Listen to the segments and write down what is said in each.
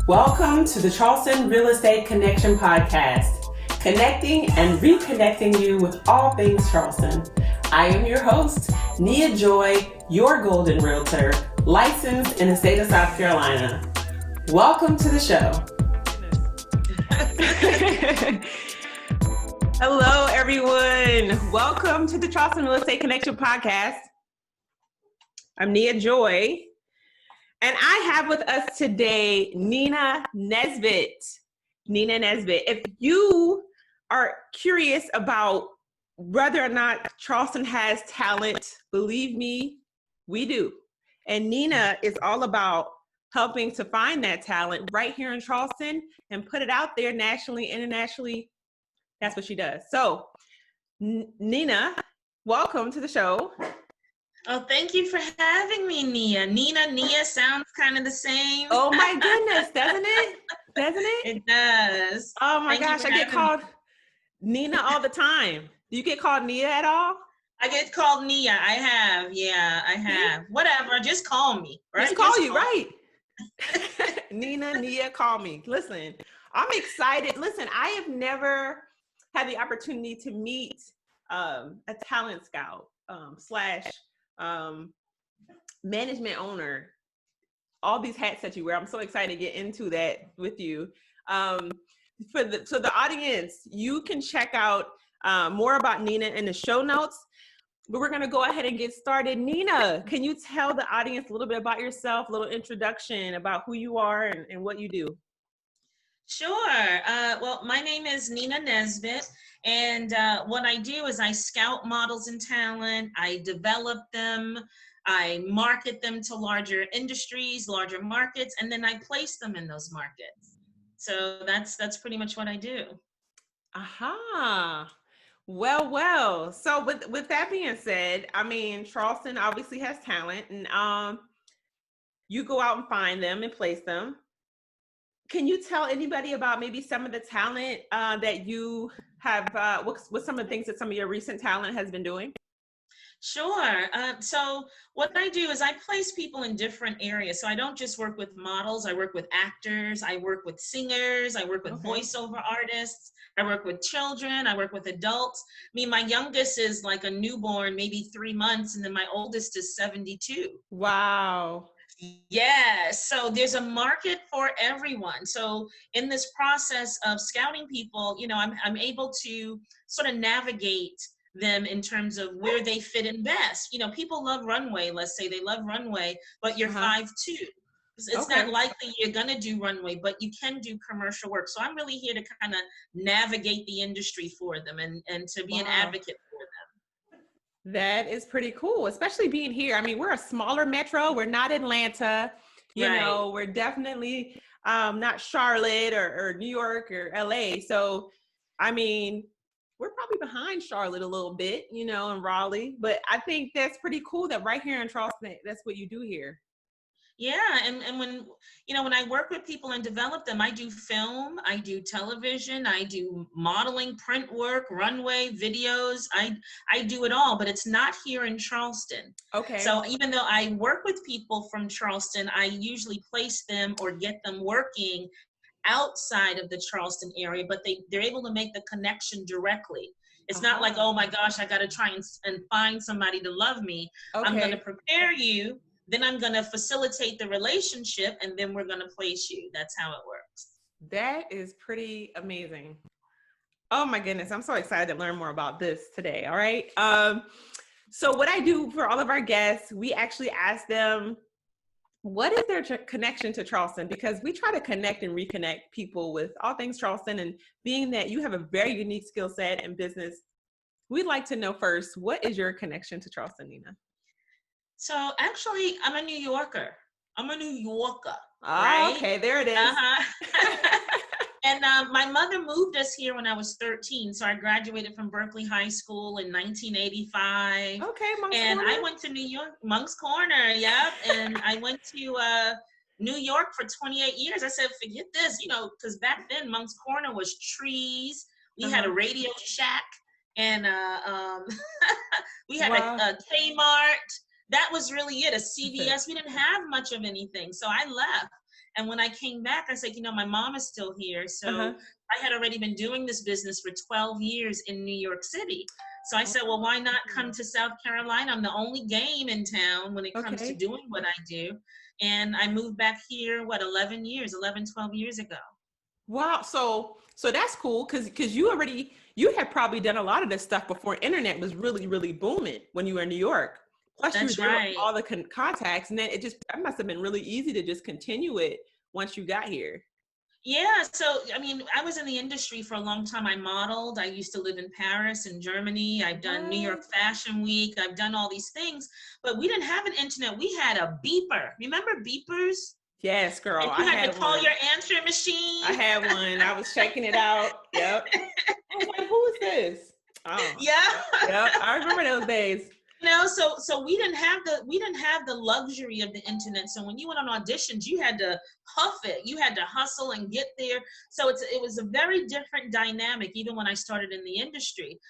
Welcome to the Charleston Real Estate Connection Podcast, connecting and reconnecting you with all things Charleston. I am your host, Nia Joy, your golden realtor, licensed in the state of South Carolina. Welcome to the show. Hello, everyone. Welcome to the Charleston Real Estate Connection Podcast. I'm Nia Joy. And I have with us today, Nina Nesbitt. Nina Nesbitt. If you are curious about whether or not Charleston has talent, believe me, we do. And Nina is all about helping to find that talent right here in Charleston and put it out there nationally, internationally. That's what she does. So, Nina, welcome to the show. Oh, thank you for having me, Nia. Nia sounds kind of the same. Oh my goodness, doesn't it? Doesn't it? It does. Oh my gosh, I get called Nina all the time. Do you get called Nia at all? I get called Nia. I have. Whatever, just call me. Right? Just call you, right? Nina, Nia, call me. Listen, I'm excited. Listen, I have never had the opportunity to meet a talent scout / management owner, all these hats that you wear. I'm so excited to get into that with you. For the audience, you can check out more about Nina in the show notes, but we're going to go ahead and get started. Nina, can you tell the audience a little bit about yourself, a little introduction about who you are and what you do? Sure. Well, my name is Nina Nesbitt, and what I do is I scout models and talent, I develop them, I market them to larger industries, larger markets, and then I place them in those markets. So that's pretty much what I do. Aha. Well. So with that being said, I mean, Charleston obviously has talent, and you go out and find them and place them. Can you tell anybody about maybe some of the talent that you have, what some of the things that some of your recent talent has been doing? Sure. So what I do is I place people in different areas. So I don't just work with models. I work with actors. I work with singers. I work with voiceover artists. I work with children. I work with adults. I mean, my youngest is like a newborn, maybe 3 months, and then my oldest is 72. Wow. Yeah, so there's a market for everyone. So in this process of scouting people, you know, I'm able to sort of navigate them in terms of where they fit in best. You know, people love runway, let's say they love runway, but you're 5'2". It's not likely you're gonna do runway, but you can do commercial work. So I'm really here to kind of navigate the industry for them and to be an advocate for them. That is pretty cool, especially being here. I mean, we're a smaller metro. We're not Atlanta. You know, we're definitely not Charlotte or New York or LA. So, I mean, we're probably behind Charlotte a little bit, you know, and Raleigh. But I think that's pretty cool that right here in Charleston, that's what you do here. Yeah, and when, you know, when I work with people and develop them, I do film, I do television, I do modeling, print work, runway, videos, I do it all, but it's not here in Charleston. Okay. So even though I work with people from Charleston, I usually place them or get them working outside of the Charleston area, but they're able to make the connection directly. It's not like, oh my gosh, I got to try and find somebody to love me. I'm going to prepare you. Then I'm going to facilitate the relationship, and then we're going to place you. That's how it works. That is pretty amazing. Oh my goodness. I'm so excited to learn more about this today. All right. So what I do for all of our guests, we actually ask them, what is their connection to Charleston? Because we try to connect and reconnect people with all things Charleston. And being that you have a very unique skill set in business, we'd like to know first, what is your connection to Charleston, Nina? So actually, I'm a New Yorker. Right? Okay, there it is. And my mother moved us here when I was 13. So I graduated from Berkeley High School in 1985. Okay, Monk's and Corner. I went to New York, Monk's Corner, yep. And I went to New York for 28 years. I said, forget this, you know, because back then Monk's Corner was trees. We had a Radio Shack, and we had a Kmart. That was really it, a CVS. We didn't have much of anything. So I left. And when I came back, I said, my mom is still here. So Uh-huh. I had already been doing this business for 12 years in New York City. So I said, well, why not come to South Carolina? I'm the only game in town when it comes to doing what I do. And I moved back here, 11 years, 11, 12 years ago. Wow. So that's cool. Cause you had probably done a lot of this stuff before internet was really, really booming when you were in New York. Plus That's you were right. doing all the contacts, and then that must have been really easy to just continue it once you got here. Yeah. So, I was in the industry for a long time. I modeled. I used to live in Paris and Germany. I've done New York Fashion Week. I've done all these things, but we didn't have an internet. We had a beeper. Remember beepers? Yes, girl. And you had to call your answering machine. I had one. I was checking it out. Yep. I was like, who is this? Oh. Yeah. Yep. I remember those days. So we didn't have the luxury of the internet. So when you went on auditions, you had to huff it. You had to hustle and get there. So it was a very different dynamic, even when I started in the industry.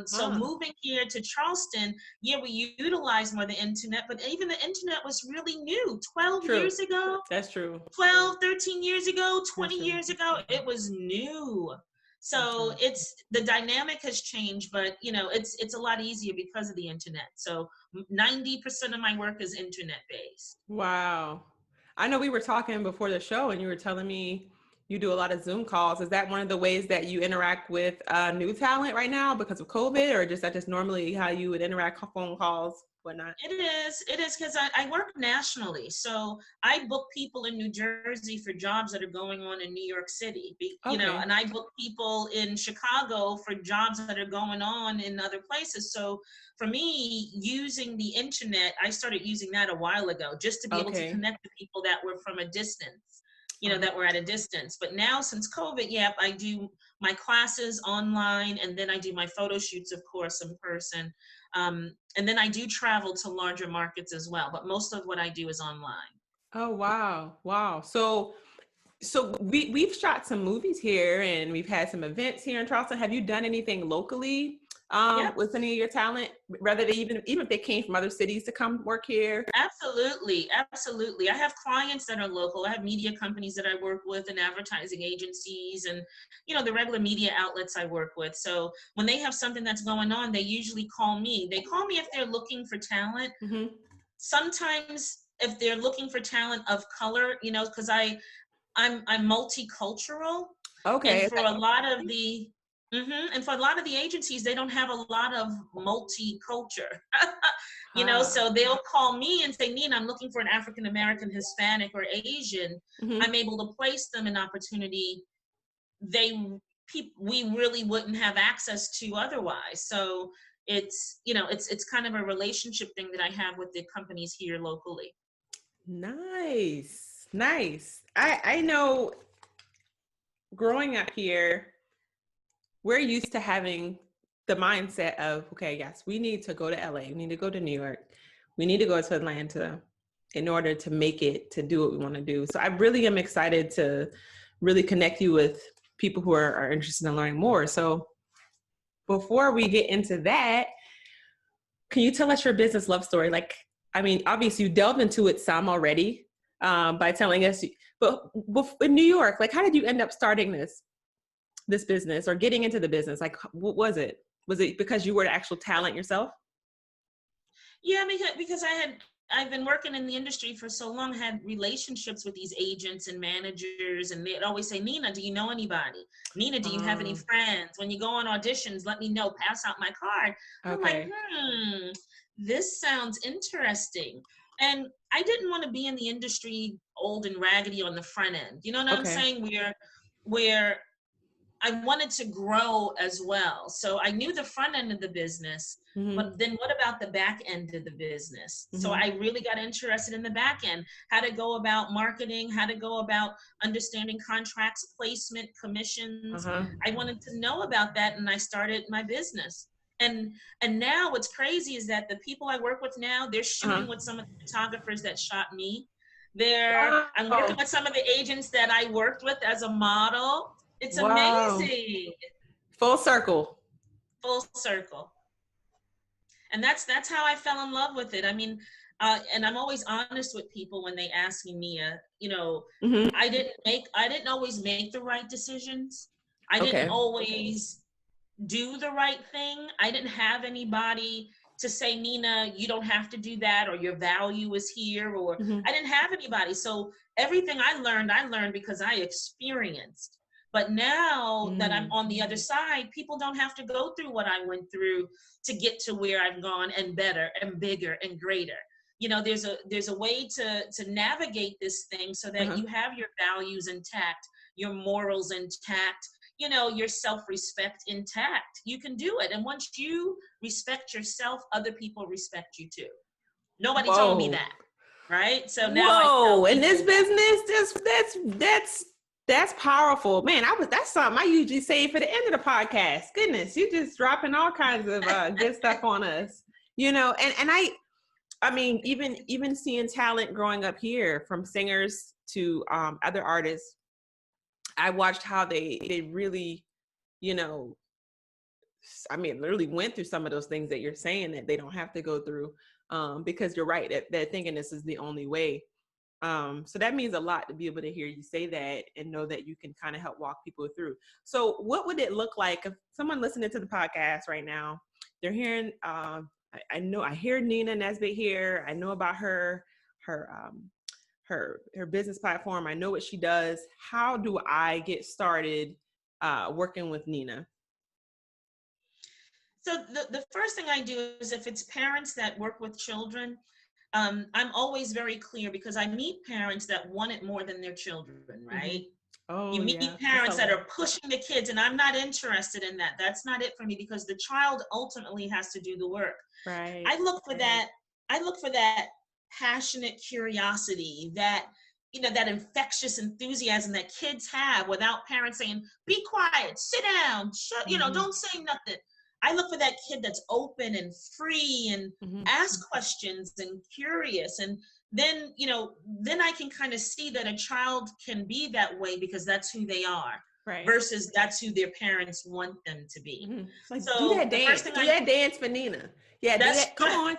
So moving here to Charleston, we utilized more the internet, but even the internet was really new. 12 years ago. That's true. 12, 13 years ago, 20 years ago, it was new. So the dynamic has changed, but it's a lot easier because of the internet. So 90% of my work is internet based. Wow. I know we were talking before the show and you were telling me you do a lot of Zoom calls. Is that one of the ways that you interact with new talent right now because of COVID, or just that just normally how you would interact, phone calls, whatnot? It is because I work nationally. So I book people in New Jersey for jobs that are going on in New York City, and I book people in Chicago for jobs that are going on in other places. So for me, using the internet, I started using that a while ago just to be able to connect with people that were from a distance. That were at a distance. But now since COVID, I do my classes online, and then I do my photo shoots, of course, in person. And then I do travel to larger markets as well, but most of what I do is online. Oh, wow. Wow. So we've shot some movies here and we've had some events here in Charleston. Have you done anything locally with any of your talent, rather than even if they came from other cities to come work here? Absolutely. Absolutely. I have clients that are local. I have media companies that I work with and advertising agencies and, the regular media outlets I work with. So when they have something that's going on, they usually call me. They call me if they're looking for talent. Mm-hmm. Sometimes if they're looking for talent of color, because I'm multicultural. Okay. And for a lot of the and for a lot of the agencies, they don't have a lot of multiculture. So they'll call me and say, Nina, I'm looking for an African American, Hispanic, or Asian. Mm-hmm. I'm able to place them in opportunity we really wouldn't have access to otherwise. So it's kind of a relationship thing that I have with the companies here locally. Nice. I know growing up here, we're used to having the mindset of, okay, yes, we need to go to LA, we need to go to New York, we need to go to Atlanta in order to make it, to do what we want to do. So I really am excited to really connect you with people who are interested in learning more. So before we get into that, can you tell us your business love story? Obviously you delved into it some already by telling us, but in New York, how did you end up starting this business or getting into the business? What was it? Was it because you were the actual talent yourself? Yeah, because I've been working in the industry for so long, had relationships with these agents and managers, and they'd always say, Nina, do you know anybody? Nina, do you have any friends? When you go on auditions, let me know, pass out my card. I'm like, this sounds interesting. And I didn't want to be in the industry old and raggedy on the front end. You know what I'm saying? Where I wanted to grow as well. So I knew the front end of the business, but then what about the back end of the business? So I really got interested in the back end, how to go about marketing, how to go about understanding contracts, placement, commissions. I wanted to know about that, and I started my business. And now what's crazy is that the people I work with now, they're shooting with some of the photographers that shot me. I'm working with some of the agents that I worked with as a model. It's amazing. Full circle. And that's how I fell in love with it. and I'm always honest with people when they ask me, Nia, Mm-hmm. I didn't always make the right decisions. I didn't Okay. always do the right thing. I didn't have anybody to say, Nina, you don't have to do that, or your value is here, or Mm-hmm. I didn't have anybody. So everything I learned because I experienced. But now that I'm on the other side, people don't have to go through what I went through to get to where I've gone, and better and bigger and greater. There's a way to navigate this thing so that Uh-huh. you have your values intact, your morals intact, your self-respect intact. You can do it. And once you respect yourself, other people respect you too. Nobody told me Whoa. that, right? So now I tell Whoa. In this people business, that's powerful. Man, that's something I usually save for the end of the podcast. Goodness, you just dropping all kinds of good stuff on us. And I mean, even seeing talent growing up here, from singers to other artists, I watched how they really, I mean, literally went through some of those things that you're saying that they don't have to go through, because you're right, that they're thinking this is the only way. So that means a lot to be able to hear you say that and know that you can kind of help walk people through. So what would it look like if someone listening to the podcast right now, they're hearing, I hear Nina Nesbitt here. I know about her business platform. I know what she does. How do I get started working with Nina? So the first thing I do is, if it's parents that work with children, I'm always very clear, because I meet parents that want it more than their children, right? Mm-hmm. Oh, You meet yeah. parents that are pushing the kids, and I'm not interested in that. That's not it for me, because the child ultimately has to do the work. Right. I look for that passionate curiosity, that that infectious enthusiasm that kids have, without parents saying, be quiet, sit down, shut, don't say nothing. I look for that kid that's open and free and ask questions and curious. And then, then I can kind of see that a child can be that way because that's who they are. Right. Versus that's who their parents want them to be. Like, so do that dance. That dance for Nina. Yeah, do that. Come on.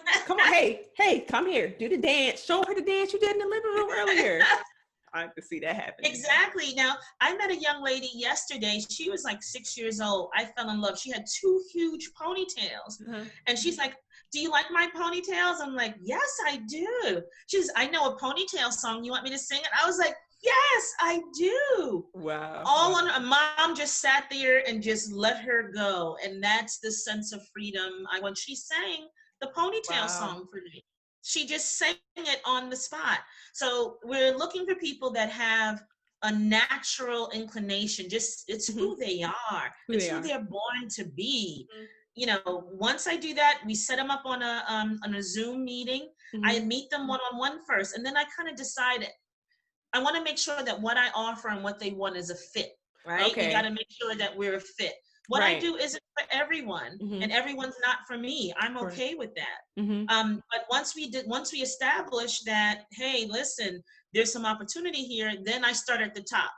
Hey, come here. Do the dance. Show her the dance you did in the living room earlier. I can see that happening. Exactly. Now, I met a young lady yesterday. She was like 6 years old. I fell in love. She had 2 huge ponytails. And she's like, do you like my ponytails? I'm like, yes, I do. She's, I know a ponytail song. You want me to sing it? I was like, yes, I do. Wow. On mom just sat there and just let her go. And that's the sense of freedom. When she sang the ponytail song for me, she just sang it on the spot. So we're looking for people that have a natural inclination. It's who they are. It's who they're born to be. Once I do that, we set them up on a Zoom meeting. I meet them one-on-one first, and then I kind of decide, I want to make sure that what I offer and what they want is a fit, right? Okay. We got to make sure that we're a fit. What I do isn't for everyone, and everyone's not for me. I'm okay with that. But once we establish that, hey, listen, there's some opportunity here, then I start at the top.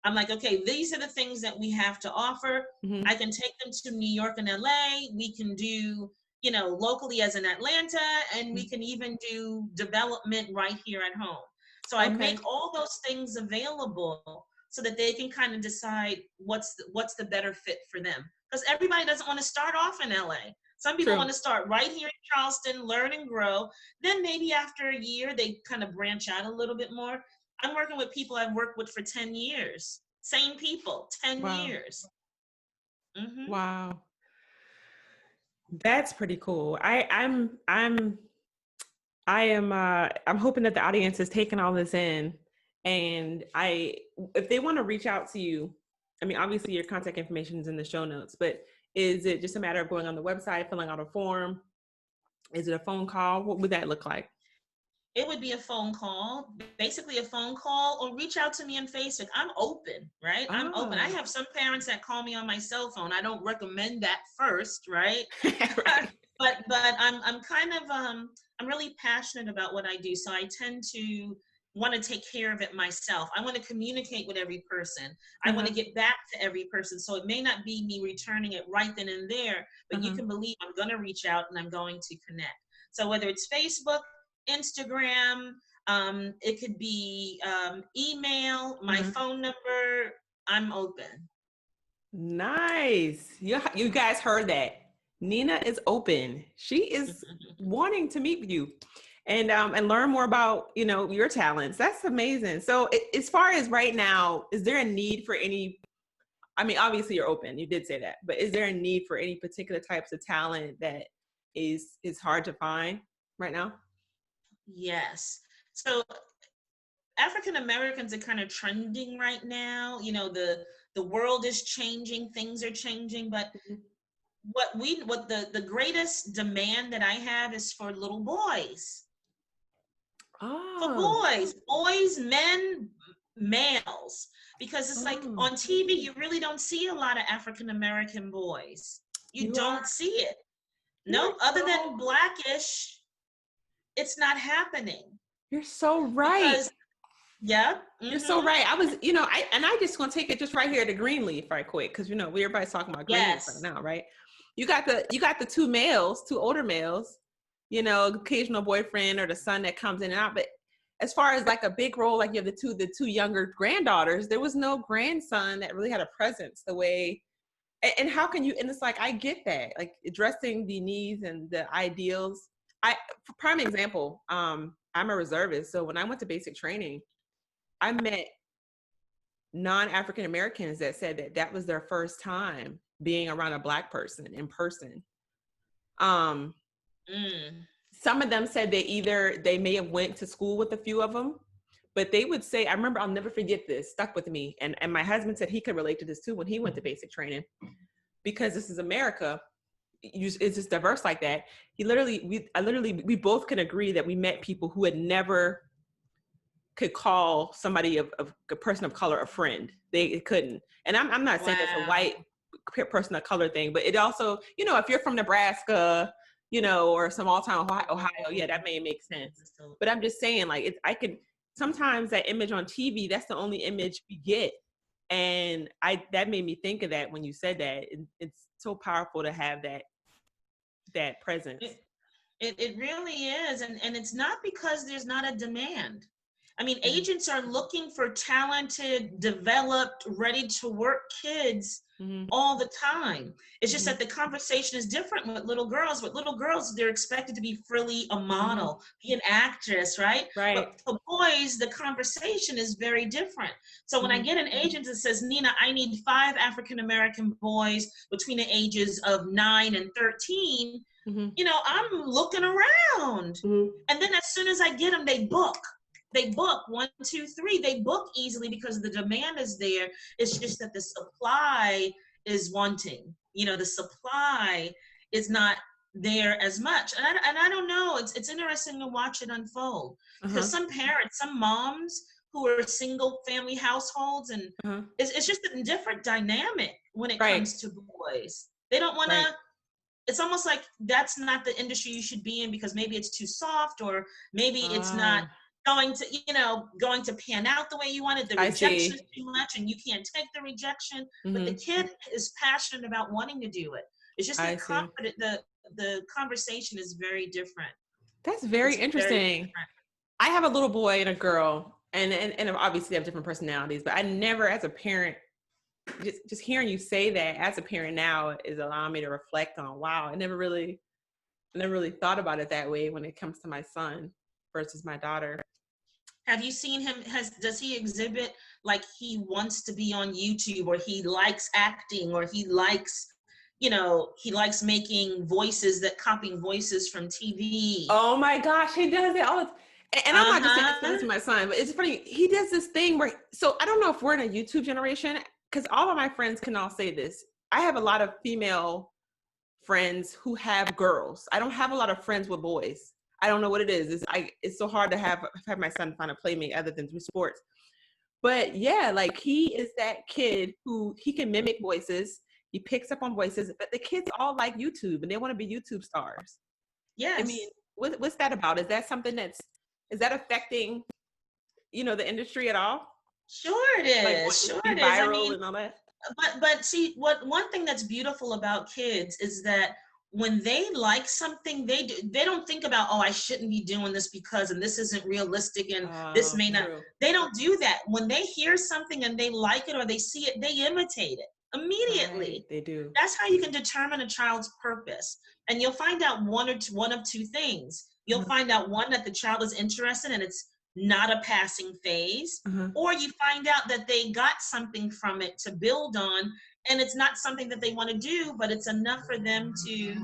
I'm like, okay, these are the things that we have to offer. I can take them to New York and LA. We can do, locally as in Atlanta, and we can even do development right here at home. So I make all those things available so that they can kind of decide what's the better fit for them. Because everybody doesn't want to start off in LA. Some people want to start right here in Charleston, learn and grow. Then maybe after a year, they kind of branch out a little bit more. I'm working with people I've worked with for 10 years. Same people, 10 years. Wow. That's pretty cool. I'm hoping that the audience is taking all this in. And if they want to reach out to you, I mean, obviously your contact information is in the show notes, but is it just a matter of going on the website, filling out a form? Is it a phone call? What would that look like? It would be a phone call, basically a phone call, or reach out to me on Facebook. I'm open, right? I'm open. I have some parents that call me on my cell phone. I don't recommend that first, right? Right. But I'm kind of, I'm really passionate about what I do. So I tend to want to take care of it myself. I want to communicate with every person. I want to get back to every person. So it may not be me returning it right then and there, but you can believe I'm going to reach out and I'm going to connect. So whether it's Facebook, Instagram. It could be email, my phone number. I'm open. Nice. You guys heard that. Nina is open. She is wanting to meet with you and learn more about, your talents. That's amazing. So as far as right now, is there a need for any, I mean, obviously you're open, you did say that, but is there a need for any particular types of talent that is hard to find right now? Yes. So African Americans are kind of trending right now. The world is changing, things are changing, but what the greatest demand that I have is for little boys. For boys, men, males, because it's like on TV, you really don't see a lot of African American boys. You don't see it. No, other than Blackish, it's not happening. You're so right. You're so right. I was, I just gonna take it just right here to Greenleaf right quick, because everybody's talking about Greenleaf right now, right? You got the two older males, occasional boyfriend or the son that comes in and out. But as far as like a big role, like you have the two younger granddaughters, there was no grandson that really had a presence the way. And how can you? And it's like I get that, like addressing the needs and the ideals. For prime example, I'm a reservist, so when I went to basic training, I met non-African Americans that said that was their first time being around a Black person in person. Some of them said they may have went to school with a few of them, but they would say, I remember, I'll never forget this, stuck with me. And my husband said he could relate to this too when he went to basic training, because this is America. It's just diverse like that. We both can agree that we met people who had never could call somebody of a person of color a friend. They couldn't. And I'm not saying it's a white person of color thing, but it also, if you're from Nebraska, or some all time Ohio, yeah, that may make sense. But I'm just saying, like, sometimes that image on TV, that's the only image we get. And that made me think of that when you said that. It's so powerful to have that presence. It really is. And it's not because there's not a demand. I mean, agents are looking for talented, developed, ready to work kids all the time. It's just that the conversation is different with little girls. With little girls, they're expected to be frilly, a model, be an actress, right? Right. But for boys, the conversation is very different. So when I get an agent that says, Nina, I need 5 African-American boys between the ages of 9 and 13, I'm looking around. And then as soon as I get them, they book. They book 1, 2, 3. They book easily because the demand is there. It's just that the supply is wanting. The supply is not there as much. And I don't know. It's interesting to watch it unfold, because some parents, some moms who are single family households, and it's just a different dynamic when it comes to boys. They don't want to. It's almost like that's not the industry you should be in, because maybe it's too soft, or maybe it's not going to pan out the way you wanted. The rejection is too much and you can't take the rejection. But the kid is passionate about wanting to do it. It's just the conversation is very different. That's very interesting. I have a little boy and a girl, and obviously they have different personalities, but I never, as a parent, just hearing you say that as a parent now is allowing me to reflect on, wow, I never really thought about it that way when it comes to my son versus my daughter. Have you seen him? Does he exhibit like he wants to be on YouTube, or he likes acting, or he likes making voices, copying voices from TV? Oh my gosh, he does it all the time. And I'm not just saying this to my son, but it's funny. He does this thing where, so I don't know if we're in a YouTube generation, because all of my friends can all say this. I have a lot of female friends who have girls. I don't have a lot of friends with boys. I don't know what it is. It's so hard to have my son find a playmate other than through sports. But yeah, like he is that kid who he can mimic voices. He picks up on voices, but the kids all like YouTube and they want to be YouTube stars. Yes. I mean, what's that about? Is that something is that affecting, the industry at all? Sure it is. Like, viral and all that. But see, one thing that's beautiful about kids is that when they like something, they don't think about, oh, I shouldn't be doing this because, and this isn't realistic, and this may not. True. They don't do that. When they hear something and they like it or they see it, they imitate it immediately. Right, they do. That's how you can determine a child's purpose. And you'll find out one of two things. You'll find out, one, that the child is interested and it's not a passing phase, or you find out that they got something from it to build on, and it's not something that they want to do, but it's enough for them to,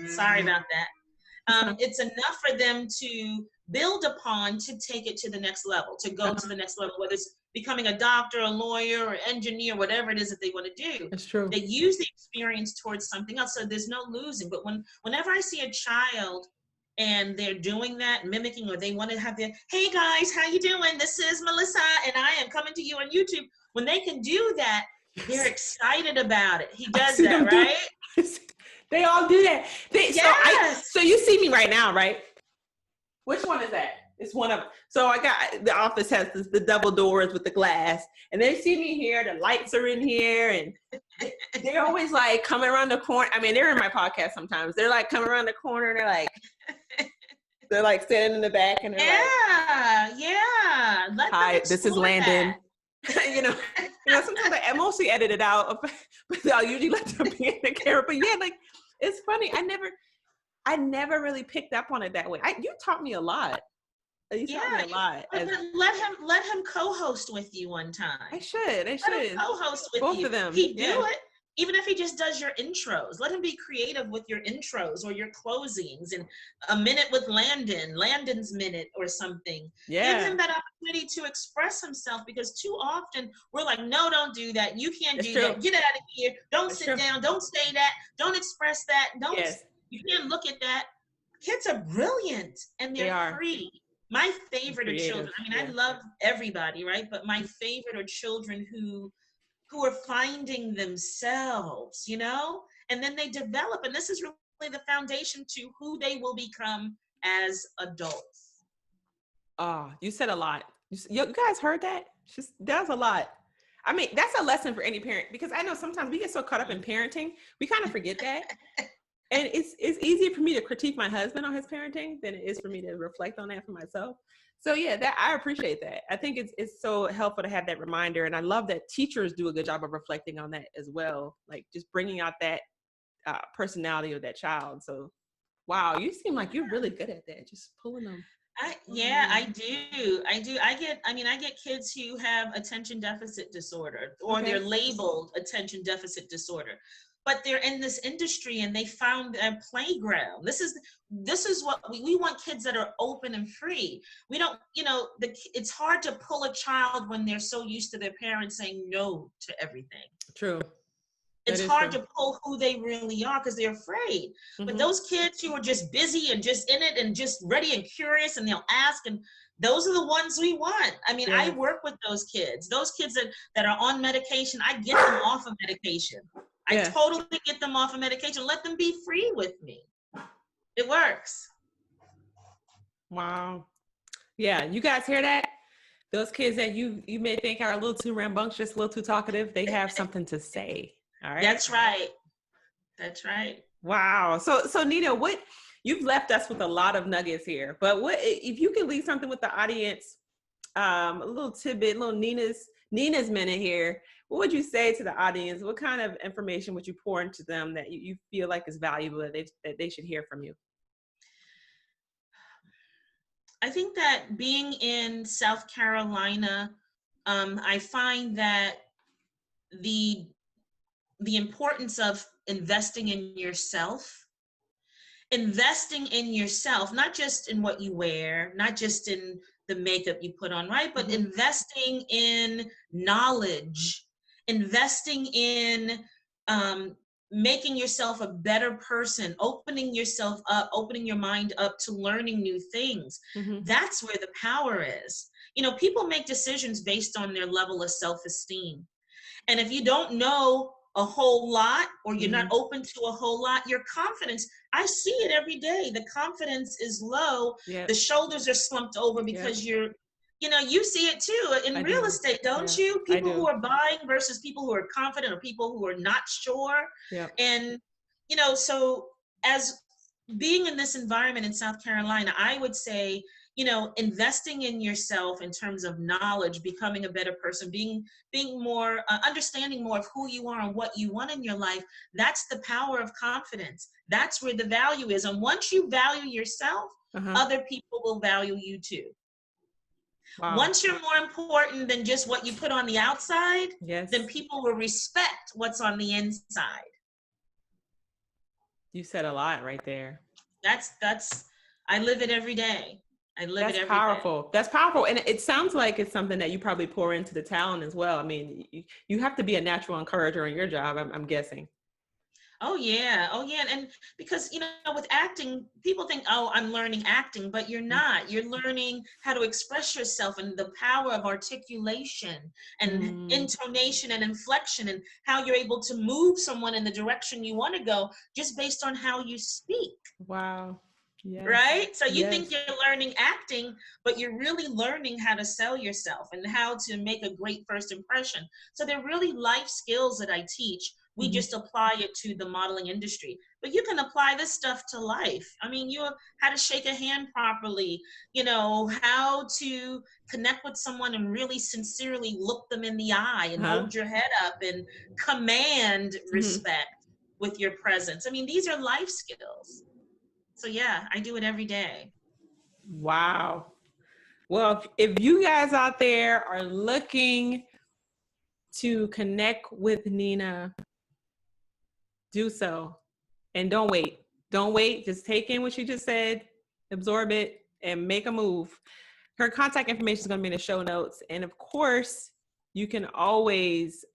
sorry about that. It's enough for them to build upon to take it to the next level, to go to the next level, whether it's becoming a doctor, a lawyer, or engineer, whatever it is that they want to do. That's true. They use the experience towards something else, so there's no losing. But whenever I see a child and they're doing that, mimicking, or they want to have their, hey guys, how you doing? This is Melissa, and I am coming to you on YouTube. When they can do that, they're excited about it. He does that, right? They all do that. Yes. So you see me right now, right? Which one is that? It's one of, so I got, the office has the double doors with the glass, and they see me here, the lights are in here, and they're always like coming around the corner. I mean, they're in my podcast sometimes. They're like coming around the corner, and they're like standing in the back, and they're yeah. Hi, this is Landon. you know, sometimes I mostly edit it out, but I'll usually let them be in the camera. But yeah, like, it's funny. I never really picked up on it that way. You taught me a lot. You taught me a lot. But let him co-host with you one time. I should. Let him co-host with both you. Of them. He do it. Even if he just does your intros, let him be creative with your intros or your closings, and a minute with Landon's minute or something. Yeah. Give him that opportunity to express himself, because too often we're like, no, don't do that. You can't do that. Get out of here. Don't sit down. Don't say that. Don't express that. You can't look at that. Kids are brilliant, and they're free. My favorite are children. I mean, I love everybody, right? But my favorite are children who are finding themselves, and then they develop. And this is really the foundation to who they will become as adults. Oh, you said a lot. You guys heard that? That was a lot. I mean, that's a lesson for any parent, because I know sometimes we get so caught up in parenting, we kind of forget that. And it's easier for me to critique my husband on his parenting than it is for me to reflect on that for myself. So yeah, I appreciate that. I think it's so helpful to have that reminder. And I love that teachers do a good job of reflecting on that as well. Like just bringing out that personality of that child. So, wow, you seem like you're really good at that. Just pulling them. I do. I get kids who have attention deficit disorder, or they're labeled attention deficit disorder. But they're in this industry and they found a playground. This is what we want, kids that are open and free. We don't, it's hard to pull a child when they're so used to their parents saying no to everything. True. It's hard to pull who they really are because they're afraid. Mm-hmm. But those kids who are just busy and just in it and just ready and curious, and they'll ask, and those are the ones we want. I mean, I work with those kids that are on medication. I get them off of medication. I totally get them off of medication. Let them be free with me. It works. Wow. Yeah, you guys hear that? Those kids that you may think are a little too rambunctious, a little too talkative, they have something to say. All right. That's right. That's right. Wow. So Nina, you've left us with a lot of nuggets here, but if you can leave something with the audience, a little tidbit, little Nina's minute here, what would you say to the audience? What kind of information would you pour into them that you feel like is valuable, that they should hear from you? I think that being in South Carolina, I find that the importance of investing in yourself, not just in what you wear, not just in the makeup you put on, right? But investing in knowledge, investing in making yourself a better person, opening yourself up, opening your mind up to learning new things. That's where the power is. People make decisions based on their level of self-esteem. And if you don't know a whole lot, or you're not open to a whole lot, your confidence, I see it every day. The confidence is low. Yep. The shoulders are slumped over because you see it too in real estate, don't you? People who are buying versus people who are confident, or people who are not sure. Yep. And, so as being in this environment in South Carolina, I would say, investing in yourself in terms of knowledge, becoming a better person, being more, understanding more of who you are and what you want in your life. That's the power of confidence. That's where the value is. And once you value yourself, other people will value you too. Wow. Once you're more important than just what you put on the outside, then people will respect what's on the inside. You said a lot right there. I live it every day. That's powerful. That's powerful. And it sounds like it's something that you probably pour into the talent as well. I mean, you have to be a natural encourager in your job, I'm guessing. Oh yeah. And because, with acting, people think, oh, I'm learning acting, but you're not. You're learning how to express yourself and the power of articulation and intonation and inflection and how you're able to move someone in the direction you want to go just based on how you speak. Wow. Yes. Right? So you think you're learning acting, but you're really learning how to sell yourself and how to make a great first impression. So they're really life skills that I teach. We just apply it to the modeling industry. But you can apply this stuff to life. I mean, how to shake a hand properly, how to connect with someone and really sincerely look them in the eye and hold your head up and command respect with your presence. I mean, these are life skills. So yeah, I do it every day. Wow. Well, if you guys out there are looking to connect with Nina, do so. And don't wait. Don't wait. Just take in what she just said, absorb it, and make a move. Her contact information is going to be in the show notes. And of course, you can always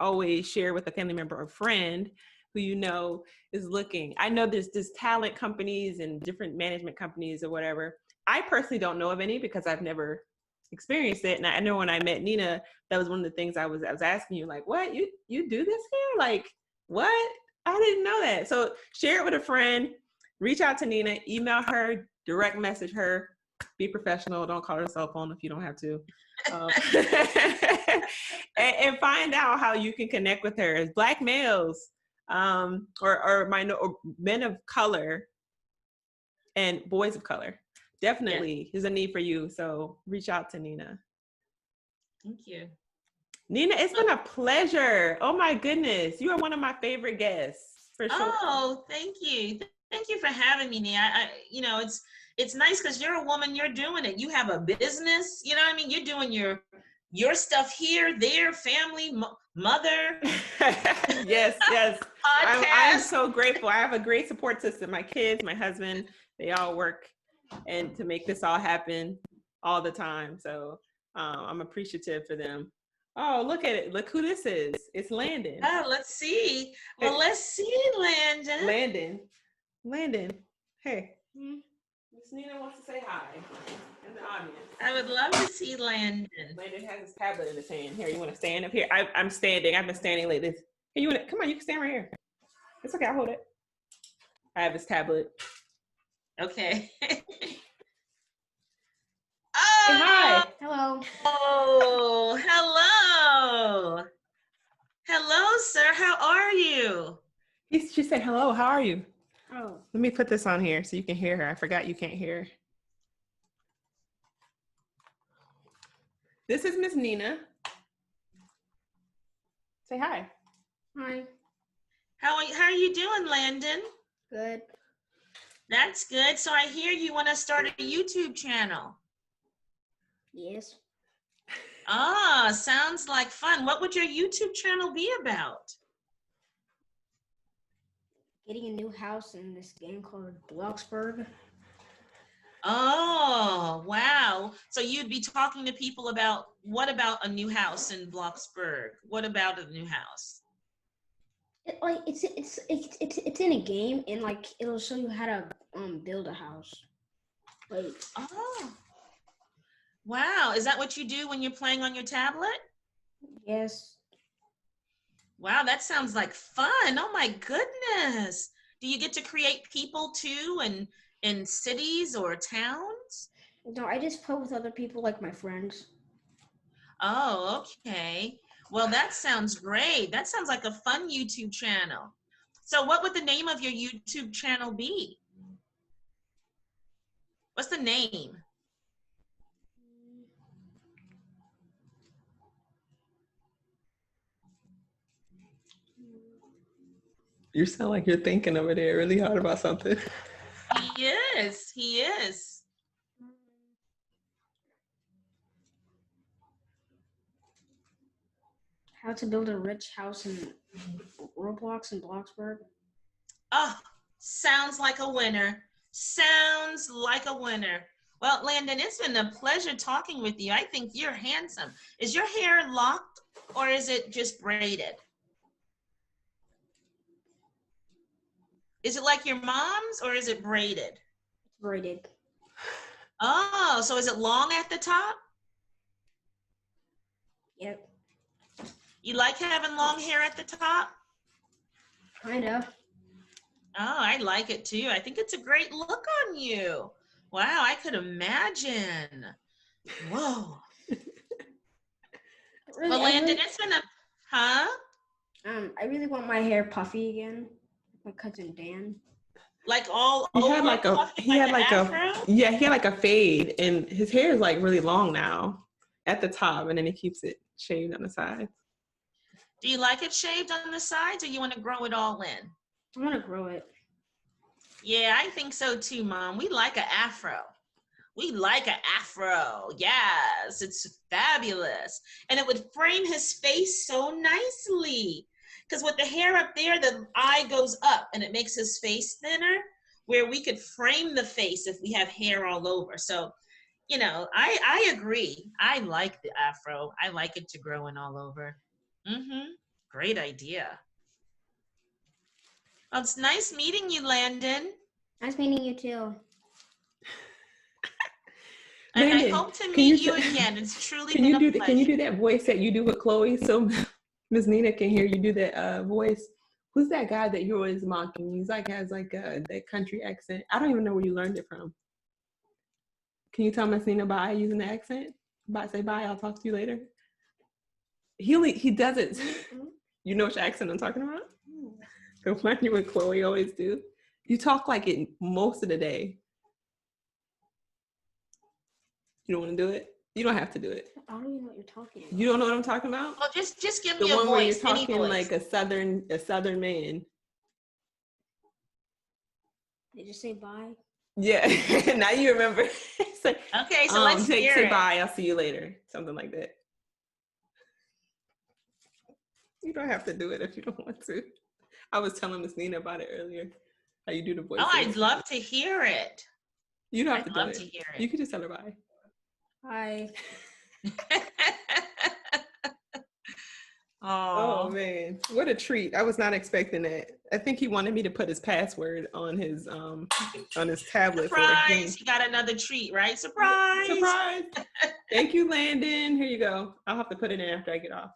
share with a family member or friend who is looking. I know there's talent companies and different management companies or whatever. I personally don't know of any because I've never experienced it. And I know when I met Nina, that was one of the things I was asking you, like, what, you do this here? Like, what? I didn't know that. So share it with a friend, reach out to Nina, email her, direct message her, be professional. Don't call her cell phone if you don't have to. And find out how you can connect with her as Black males. Or men of color and boys of color. Definitely there's a need for you. So reach out to Nina. Thank you. Nina, it's been a pleasure. Oh my goodness. You are one of my favorite guests for sure. Oh, thank you. Thank you for having me, Nia. It's nice because you're a woman, you're doing it. You have a business, you know what I mean? You're doing your stuff here, there, family, mother. Yes. I'm so grateful. I have a great support system. My kids, my husband, they all work and to make this all happen all the time. So I'm appreciative for them. Oh, look at it. Look who this is. It's Landon. Oh, let's see. Well, let's see, Landon. Landon. Hey. Miss Nina wants to say hi in the audience. I would love to see Landon. Landon has his tablet in his hand. Here, you want to stand up here? I'm standing. I've been standing like this. Hey, come on, you can stand right here. It's okay, I'll hold it. I have his tablet. Okay. Oh, hey, hi. Hello. Oh, hello. Hello, sir. How are you? She said, hello, how are you? Oh. Let me put this on here so you can hear her. I forgot you can't hear. This is Miss Nina. Say hi. Hi. How are you doing, Landon? Good. That's good. So I hear you want to start a YouTube channel. Yes. Ah, sounds like fun. What would your YouTube channel be about? Getting a new house in this game called Bloxburg. Oh, wow. So you'd be talking to people about, what about a new house in Bloxburg? What about a new house? It's in a game, and like it'll show you how to build a house. Oh. Wow. Is that what you do when you're playing on your tablet? Yes. Wow, that sounds like fun. Oh my goodness. Do you get to create people too in cities or towns? No, I just play with other people, like my friends. Oh, okay. Well, that sounds great. That sounds like a fun YouTube channel. So what would the name of your YouTube channel be? What's the name? You sound like you're thinking over there really hard about something. He is. He is. How to build a rich house in Roblox in Bloxburg. Oh, sounds like a winner. Sounds like a winner. Well, Landon, it's been a pleasure talking with you. I think you're handsome. Is your hair locked or is it just braided? Is it like your mom's or is it braided? It's braided. Oh, so is it long at the top? Yep. You like having long hair at the top? Kind of. Oh, I like it too. I think it's a great look on you. Wow, I could imagine. Whoa. Well, Landon, it's been a, huh? I really want my hair puffy again. My cousin Dan. Like all He over had like puffy, he had like afro? he had like a fade, and his hair is like really long now at the top, and then he keeps it shaved on the sides. Do you like it shaved on the sides or you want to grow it all in? I want to grow it. Yeah, I think so too, Mom. We like an afro. We like an afro. Yes, it's fabulous. And it would frame his face so nicely. Because with the hair up there, the eye goes up and it makes his face thinner, where we could frame the face if we have hair all over. So, you know, I agree. I like the afro. I like it to grow in all over. Mm-hmm. Great idea. Well, it's nice meeting you, Landon. Nice meeting you too. And Landon, I hope to meet you again. It's truly been a pleasure. Can you do that voice that you do with Chloe? So Miss Nina can hear you do that voice. Who's that guy that you're always mocking? He's like has like that country accent. I don't even know where you learned it from. Can you tell Miss Nina bye using the accent? Bye, say bye. I'll talk to you later. He does it. You know which accent I'm talking about? The one you and Chloe always do. You talk like it most of the day. You don't want to do it? You don't have to do it. I don't even know what you're talking about. You don't know what I'm talking about? Well, just give The me a one where you're voice, any talking voice. like a southern man. Did you say bye? Yeah. Now you remember. So, Okay, so let's hear say it. bye. I'll see you later. Something like that. You don't have to do it if you don't want to. I was telling Miss Nina about it earlier. How you do the voice. Oh, I'd love to hear it. You don't have I'd to love do to it. hear it. You could just tell her bye. Bye. Oh man, what a treat. I was not expecting that. I think he wanted me to put his password on his tablet. Surprise! He got another treat, right? Surprise! Surprise! Thank you, Landon. Here you go. I'll have to put it in after I get off.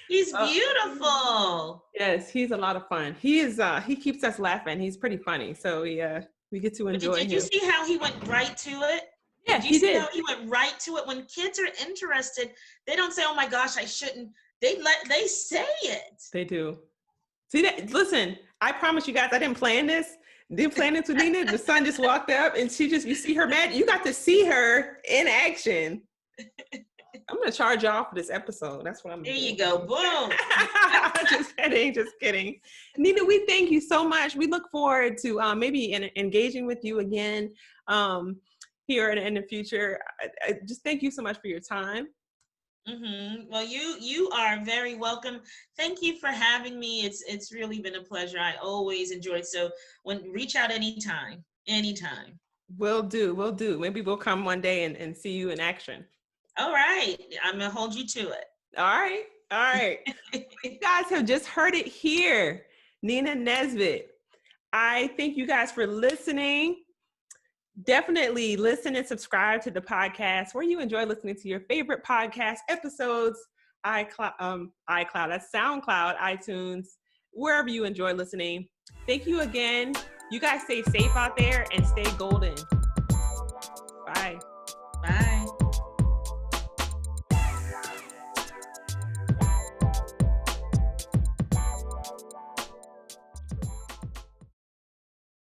He's beautiful. Yes, he's a lot of fun. He is. He keeps us laughing. He's pretty funny. So we get to enjoy him. Did you see how he went right to it? Yeah, Did you see how he went right to it? When kids are interested, they don't say, "Oh my gosh, I shouldn't." They say it. They do. See that? Listen, I promise you guys, I didn't plan this. Didn't plan it with Nina. The son just walked up, and you see her mad. You got to see her in action. I'm gonna charge y'all for this episode. That's what I'm gonna do. There you go. Boom. Just kidding. Nina, we thank you so much. We look forward to maybe engaging with you again here in the future. I just thank you so much for your time. Mm-hmm. Well, you are very welcome. Thank you for having me. It's really been a pleasure. I always enjoy it. So reach out anytime. Will do. Maybe we'll come one day and see you in action. All right. I'm going to hold you to it. All right. You guys have just heard it here. Nina Nesbitt. I thank you guys for listening. Definitely listen and subscribe to the podcast where you enjoy listening to your favorite podcast episodes, iCloud, that's SoundCloud, iTunes, wherever you enjoy listening. Thank you again. You guys stay safe out there and stay golden. Bye. Bye.